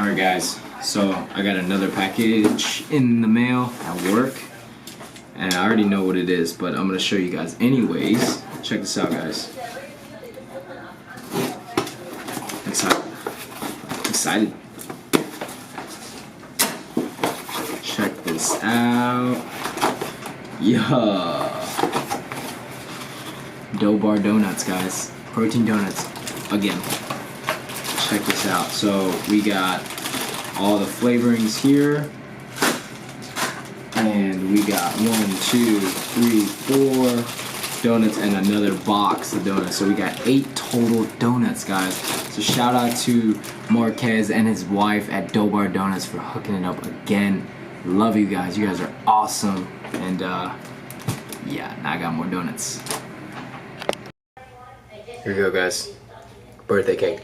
Alright guys, so I got another package in the mail at work, and I already know what it is, but I'm going to show you guys anyways. Check this out, guys. Excited. Check this out. Yeah. Dough bar donuts, guys. Protein donuts. Again. Check this out. So we got all the flavorings here, and we got 1, 2, 3, 4 donuts and another box of donuts. So we got 8 total donuts, guys. So shout out to Marquez and his wife at Dough Bar Donuts for hooking it up again. Love you guys. You guys are awesome. And yeah, now I got more donuts. Here we go, guys. Birthday cake.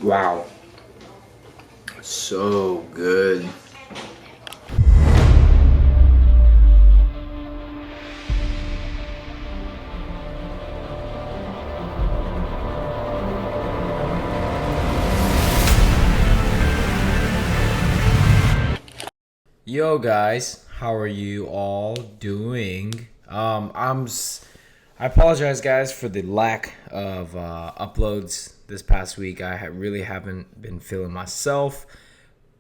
Wow. So good. Yo guys, how are you all doing? I apologize guys for the lack of uploads this past week. I really haven't been feeling myself,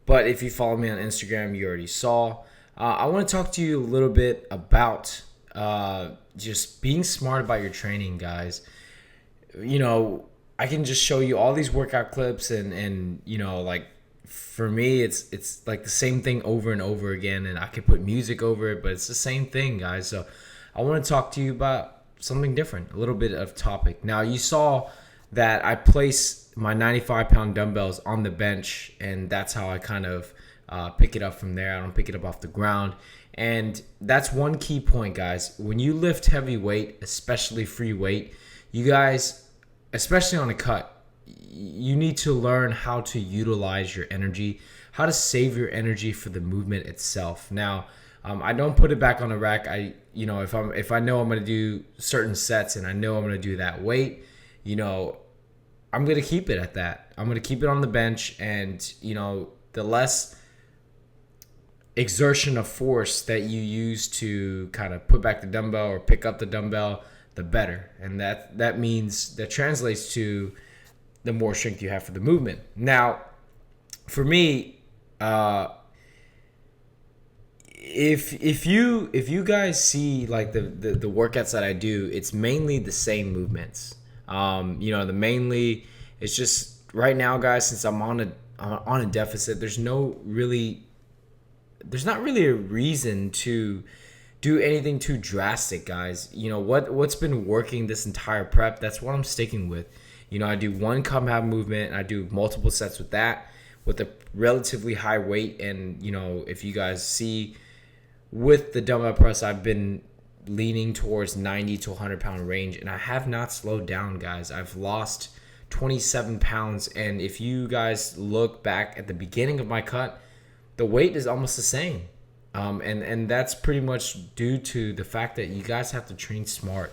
but if you follow me on Instagram, you already saw. I want to talk to you a little bit about just being smart about your training, guys. You know, I can just show you all these workout clips and you know, like, for me, it's like the same thing over and over again, and I could put music over it, but it's the same thing, guys. So I want to talk to you about something different, a little bit of topic. Now, you saw that I placed my 95-pound dumbbells on the bench, and that's how I kind of pick it up from there. I don't pick it up off the ground. And that's one key point, guys. When you lift heavy weight, especially free weight, you guys, especially on a cut, you need to learn how to utilize your energy, how to save your energy for the movement itself. Now, I don't put it back on the rack. If I know I'm gonna do certain sets and I know I'm gonna do that weight, you know, I'm gonna keep it at that. I'm gonna keep it on the bench, and you know, the less exertion of force that you use to kind of put back the dumbbell or pick up the dumbbell, the better. And that translates to the more strength you have for the movement. Now, for me, if you guys see like the workouts that I do, it's mainly the same movements. It's just right now, guys, since I'm on a deficit, there's not really a reason to do anything too drastic, guys. You know what's been working this entire prep, that's what I'm sticking with. You know, I do one compound movement, and I do multiple sets with that, with a relatively high weight. And, you know, if you guys see with the dumbbell press, I've been leaning towards 90 to 100 pound range, and I have not slowed down, guys. I've lost 27 pounds. And if you guys look back at the beginning of my cut, the weight is almost the same. And that's pretty much due to the fact that you guys have to train smart.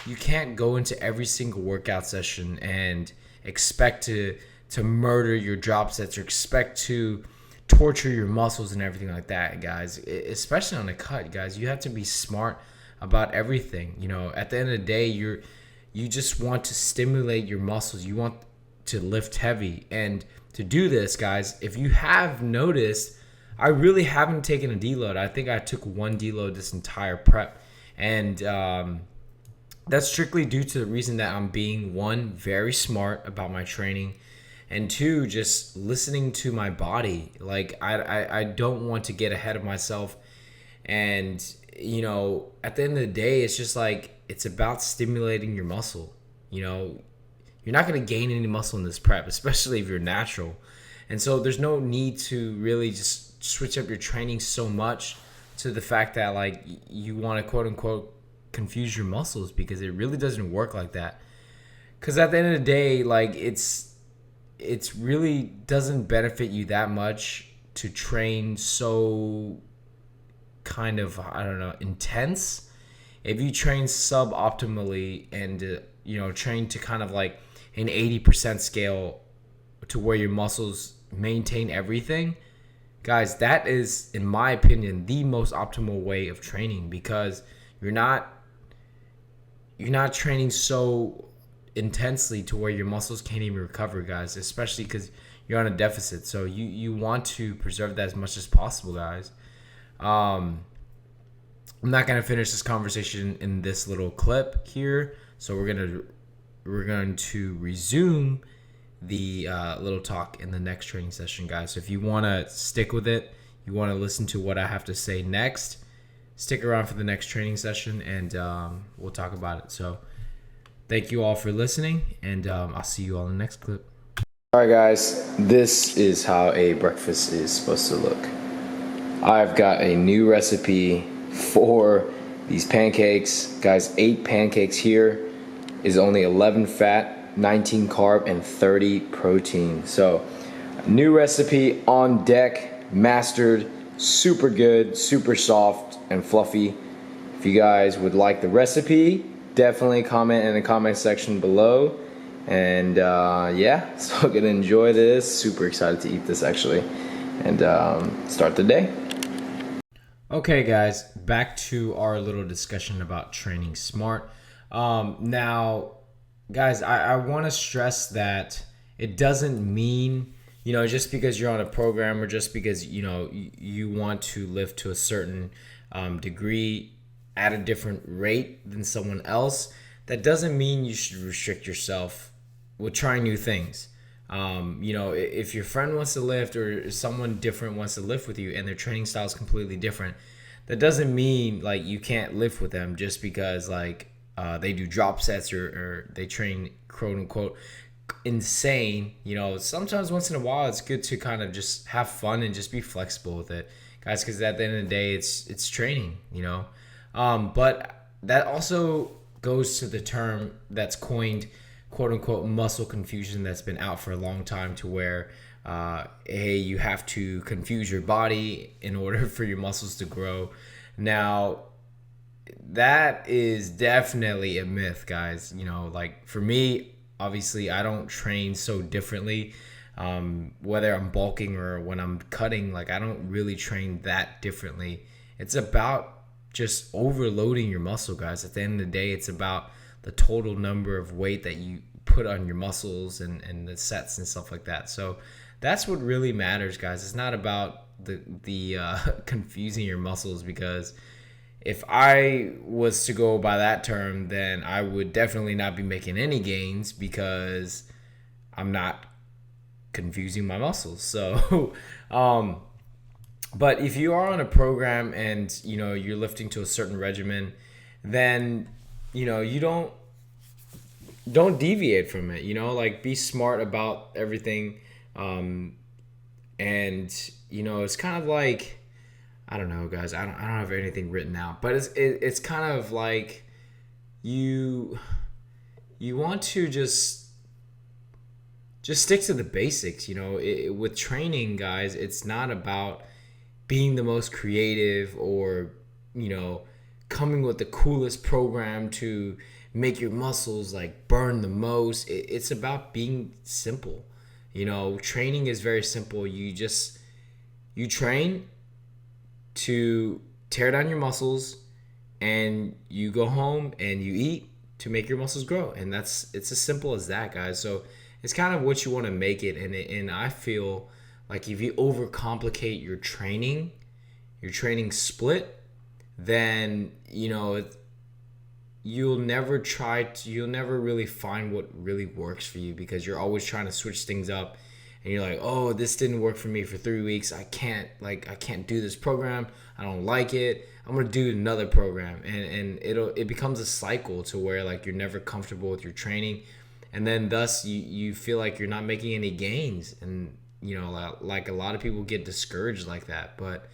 You can't go into every single workout session and expect to murder your drop sets or expect to torture your muscles and everything like that, guys. Especially on a cut, guys. You have to be smart about everything. You know, at the end of the day, you just want to stimulate your muscles. You want to lift heavy. And to do this, guys, if you have noticed, I really haven't taken a deload. I think I took one deload this entire prep. And that's strictly due to the reason that I'm being, one, very smart about my training, and two, just listening to my body. Like, I don't want to get ahead of myself. And, you know, at the end of the day, it's just like, it's about stimulating your muscle. You know, you're not going to gain any muscle in this prep, especially if you're natural. And so there's no need to really just switch up your training so much to the fact that, like, you want to quote unquote confuse your muscles, because it really doesn't work like that. Because at the end of the day, like, it's really doesn't benefit you that much to train so kind of, I don't know, intense. If you train suboptimally and train to kind of like an 80% scale to where your muscles maintain everything, guys, that is, in my opinion, the most optimal way of training, because you're not training so intensely to where your muscles can't even recover, guys, especially because you're on a deficit. So you want to preserve that as much as possible, guys. I'm not gonna finish this conversation in this little clip here, so we're going to resume the little talk in the next training session, guys. So if you want to stick with it, you want to listen to what I have to say next, stick around for the next training session, and we'll talk about it. So thank you all for listening, and I'll see you all in the next clip. All right, guys, this is how a breakfast is supposed to look. I've got a new recipe for these pancakes. Guys, 8 pancakes here is only 11 fat, 19 carb, and 30 protein. So, new recipe on deck, mastered, super good, super soft and fluffy. If you guys would like the recipe, definitely comment in the comment section below. And yeah, so gonna enjoy this. Super excited to eat this, actually, and start the day. Okay, guys, back to our little discussion about training smart. Now, guys, I want to stress that it doesn't mean, just because you're on a program, or just because, you want to lift to a certain degree at a different rate than someone else, that doesn't mean you should restrict yourself with trying new things. If your friend wants to lift, or someone different wants to lift with you, and their training style is completely different, that doesn't mean like you can't lift with them just because like they do drop sets, or they train quote unquote insane. Sometimes once in a while it's good to kind of just have fun and just be flexible with it, guys, because at the end of the day it's training. But that also goes to the term that's coined quote unquote muscle confusion, that's been out for a long time, to where hey, you have to confuse your body in order for your muscles to grow. Now, that is definitely a myth, guys. Like for me, obviously I don't train so differently, whether I'm bulking or when I'm cutting. Like, I don't really train that differently. It's about just overloading your muscle, guys. At the end of the day, it's about the total number of weight that you put on your muscles, and the sets and stuff like that. So that's what really matters, guys. It's not about the confusing your muscles, because if I was to go by that term, then I would definitely not be making any gains, because I'm not confusing my muscles. So but if you are on a program and you're lifting to a certain regimen, then you don't deviate from it. Like, be smart about everything. And it's kind of like, I don't know, guys, I don't have anything written out, but it's kind of like you want to just stick to the basics. With training, guys, it's not about being the most creative, or coming with the coolest program to make your muscles like burn the most. It's about being simple. Training is very simple. You train to tear down your muscles, and you go home and you eat to make your muscles grow. And it's as simple as that, guys. So it's kind of what you want to make it. And I feel like if you overcomplicate your training split, then you'll never really find what really works for you, because you're always trying to switch things up, and you're like, oh, this didn't work for me for 3 weeks, I can't do this program, I don't like it, I'm gonna do another program, and it becomes a cycle to where like you're never comfortable with your training, and then thus you feel like you're not making any gains, and like a lot of people get discouraged like that. But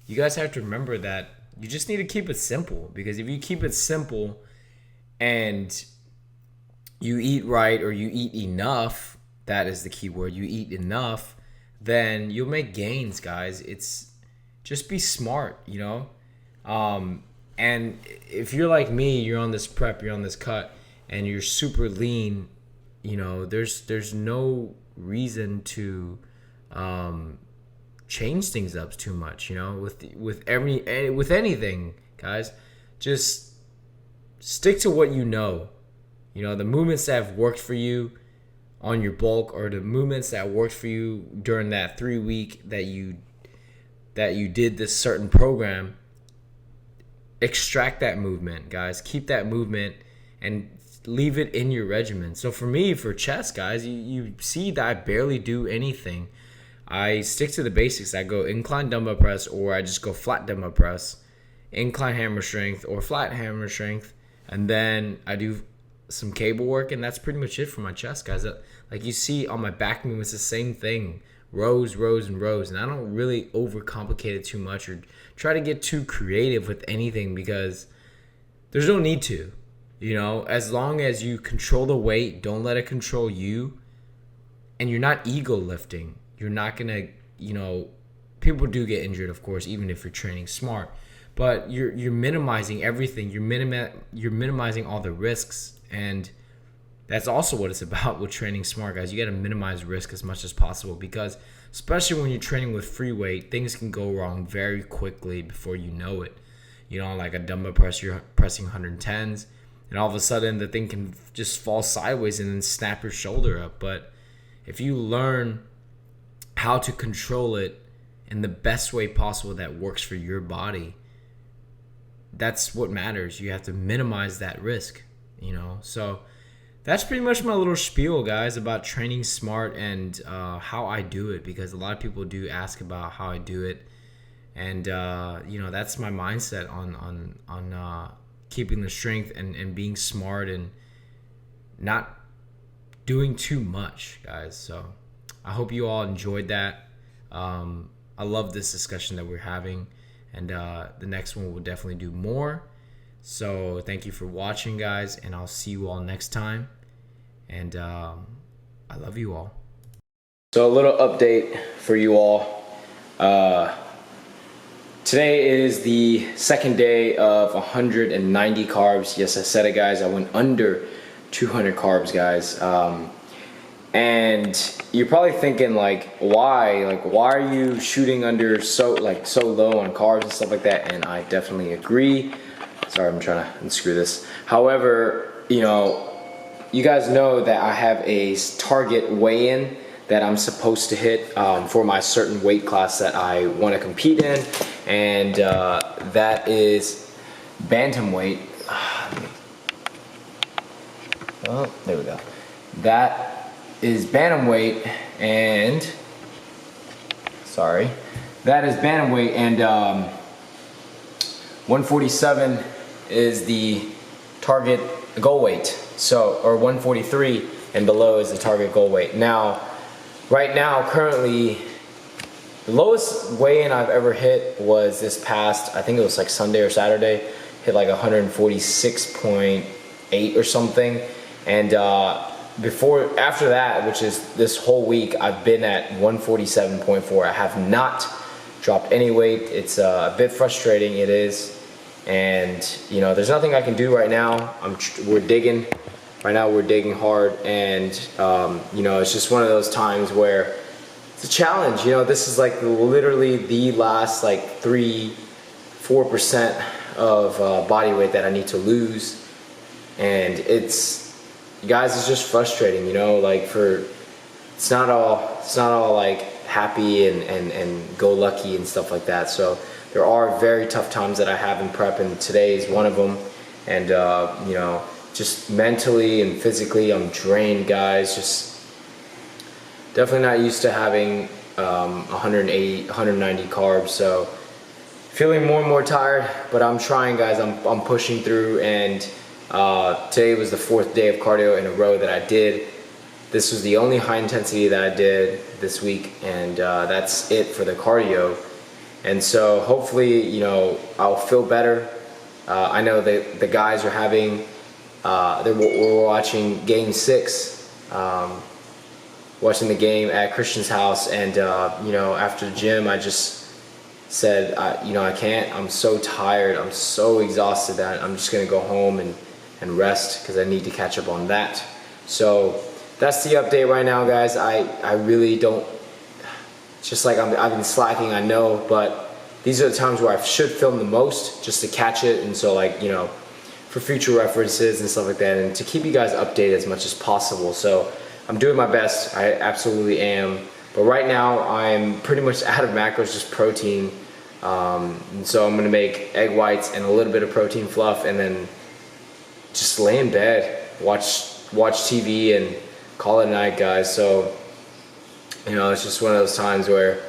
you guys have to remember that you just need to keep it simple, because if you keep it simple and you eat right, or you eat enough, that is the key word, you eat enough, then you'll make gains, guys. It's just be smart, and if you're like me, you're on this prep, you're on this cut, and you're super lean, you know, there's no reason to change things up too much, you know, with anything, guys. Just stick to what you know. You know, the movements that have worked for you on your bulk, or the movements that worked for you during that 3 week that you did this certain program. Extract that movement, guys. Keep that movement and leave it in your regimen. So for me, for chest, guys, you see that I barely do anything. I stick to the basics. I go incline dumbbell press, or I just go flat dumbbell press, incline hammer strength or flat hammer strength, and then I do some cable work, and that's pretty much it for my chest, guys. Like you see on my back movements, the same thing. Rows, rows, and rows. And I don't really overcomplicate it too much or try to get too creative with anything, because there's no need to. You know, as long as you control the weight, don't let it control you, and you're not ego lifting, you're not going to, you know, people do get injured, of course, even if you're training smart. But you're minimizing everything. You're minimizing all the risks, and that's also what it's about with training smart, guys. You got to minimize risk as much as possible, because especially when you're training with free weight, things can go wrong very quickly before you know it. You know, like a dumbbell press, you're pressing 110s, and all of a sudden the thing can just fall sideways and then snap your shoulder up. But if you learn how to control it in the best way possible that works for your body, that's what matters. You have to minimize that risk, you know. So that's pretty much my little spiel, guys, about training smart and how I do it, because a lot of people do ask about how I do it. And, you know, that's my mindset on keeping the strength and being smart and not doing too much, guys. So I hope you all enjoyed that. I love this discussion that we're having, and the next one will definitely do more. So thank you for watching, guys, and I'll see you all next time. And I love you all. So a little update for you all. Today is the second day of 190 carbs. Yes, I said it, guys. I went under 200 carbs, guys. And you're probably thinking, like, why? Like, why are you shooting under so low on carbs and stuff like that? And I definitely agree. Sorry, I'm trying to unscrew this. However, you know, you guys know that I have a target weigh-in that I'm supposed to hit for my certain weight class that I want to compete in, and that is bantamweight. Oh, there we go. That is bantamweight, and that is bantamweight, and 147 is the target goal weight. So, or 143 and below is the target goal weight. Now, right now, currently, the lowest weigh-in I've ever hit was this past, I think it was like Sunday or Saturday, hit like 146.8 or something. And after that, which is this whole week, I've been at 147.4. I have not dropped any weight. It's a bit frustrating, it is. And, you know, there's nothing I can do right now. We're digging. Right now we're digging hard, and you know, it's just one of those times where it's a challenge. You know, this is like literally the last like 3-4% of body weight that I need to lose, and it's just frustrating. You know, like it's not all like happy and go lucky and stuff like that. So there are very tough times that I have in prep, and today is one of them. And you know, just mentally and physically, I'm drained, guys. Just definitely not used to having 180, 190 carbs. So feeling more and more tired, but I'm trying, guys. I'm pushing through, and today was the 4th day of cardio in a row that I did. This was the only high intensity that I did this week, and that's it for the cardio. And so hopefully, you know, I'll feel better. I know that the guys are having, we're watching Game 6, watching the game at Christian's house, and you know, after the gym, I just said, you know, I can't. I'm so tired. I'm so exhausted that I'm just gonna go home and and rest because I need to catch up on that. So that's the update right now, guys. I really don't, it's just like I've been slacking, I know, but these are the times where I should film the most just to catch it, and so like, you know, for future references and stuff like that, and to keep you guys updated as much as possible. So I'm doing my best, I absolutely am. But right now I'm pretty much out of macros, just protein. And so I'm gonna make egg whites and a little bit of protein fluff, and then just lay in bed, watch TV, and call it a night, guys. So, you know, it's just one of those times where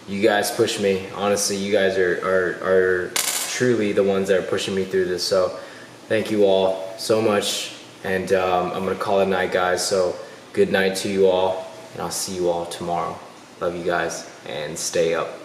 you guys push me. Honestly, you guys are truly the ones that are pushing me through this. So thank you all so much, and I'm gonna call it a night, guys. So good night to you all, and I'll see you all tomorrow. Love you guys, and stay up.